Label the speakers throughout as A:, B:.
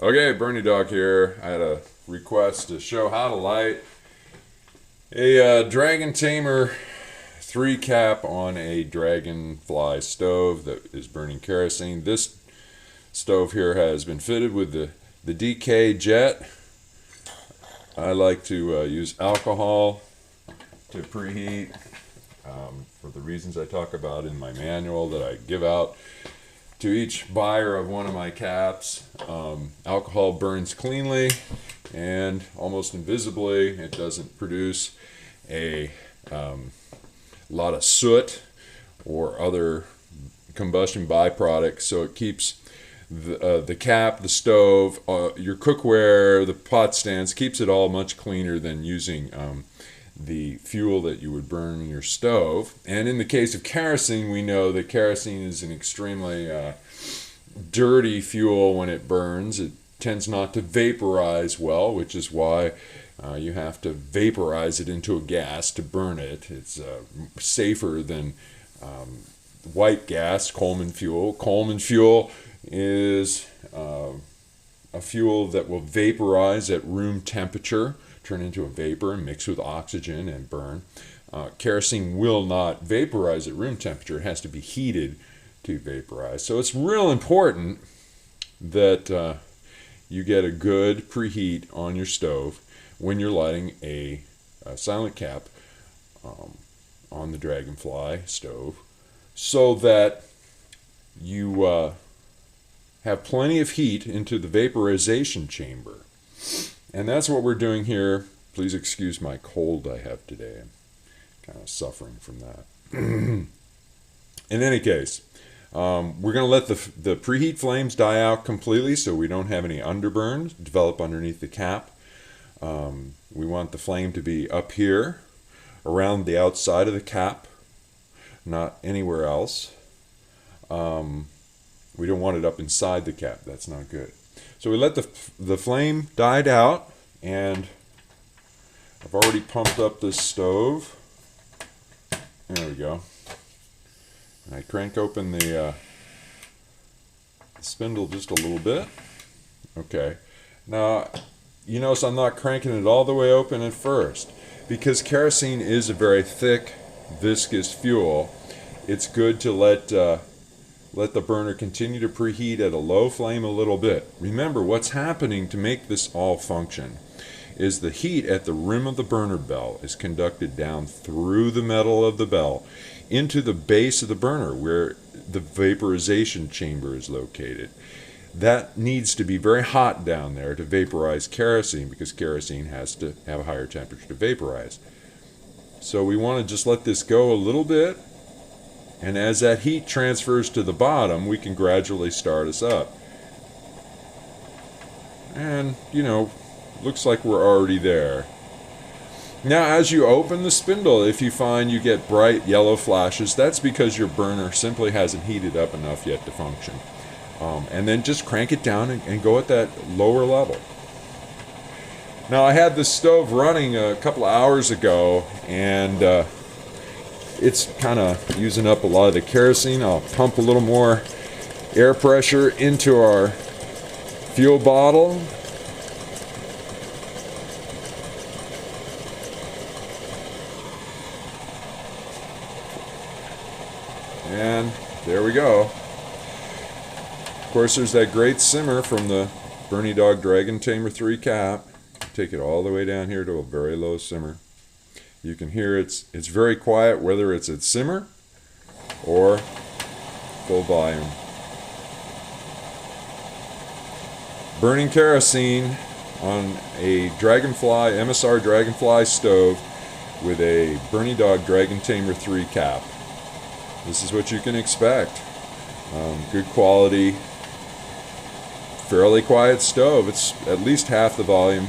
A: Okay, BernieDawg here. I had a request to show how to light a DragonTamer 3 cap on a Dragonfly stove that is burning kerosene. This stove here has been fitted with the DK jet. I like to use alcohol to preheat for the reasons I talk about in my manual that I give out to each buyer of one of my caps. Alcohol burns cleanly and almost invisibly. It doesn't produce a lot of soot or other combustion byproducts, so it keeps the cap, the stove, your cookware, the pot stands, keeps it all much cleaner than using the fuel that you would burn in your stove. And in the case of kerosene, we know that kerosene is an extremely dirty fuel when it burns. It tends not to vaporize well, which is why you have to vaporize it into a gas to burn it. It's safer than white gas, Coleman fuel. Coleman fuel is a fuel that will vaporize at room temperature, turn into a vapor and mix with oxygen and burn. Kerosene will not vaporize at room temperature. It has to be heated to vaporize. So it's real important that you get a good preheat on your stove when you're lighting a silent cap on the Dragonfly stove, so that you have plenty of heat into the vaporization chamber. And that's what we're doing here. Please excuse my cold I have today. I'm kind of suffering from that. In any case, we're going to let the preheat flames die out completely so we don't have any underburns develop underneath the cap. We want the flame to be up here around the outside of the cap, not anywhere else. We don't want it up inside the cap. That's not good. So we let the flame die out, and I've already pumped up this stove. There we go. And I crank open the spindle just a little bit. Okay. Now, you notice I'm not cranking it all the way open at first, because kerosene is a very thick, viscous fuel. It's good to let the burner continue to preheat at a low flame a little bit. Remember, what's happening to make this all function is the heat at the rim of the burner bell is conducted down through the metal of the bell into the base of the burner where the vaporization chamber is located. That needs to be very hot down there to vaporize kerosene, because kerosene has to have a higher temperature to vaporize. So we want to just let this go a little bit, and as that heat transfers to the bottom, we can gradually start us up. And, you know, looks like we're already there. Now, as you open the spindle, if you find you get bright yellow flashes, that's because your burner simply hasn't heated up enough yet to function. And then just crank it down and go at that lower level. Now, I had this stove running a couple of hours ago, and it's kind of using up a lot of the kerosene. I'll pump a little more air pressure into our fuel bottle. And there we go. Of course, there's that great simmer from the BernieDawg DragonTamer 3 cap. Take it all the way down here to a very low simmer. You can hear it's very quiet, whether it's at simmer or full volume. Burning kerosene on a Dragonfly, MSR Dragonfly stove with a BernieDawg DragonTamer 3 cap. This is what you can expect. Good quality, fairly quiet stove. It's at least half the volume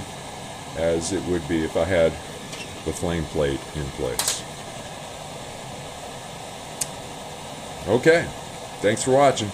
A: as it would be if I had the flame plate in place. Okay, thanks for watching.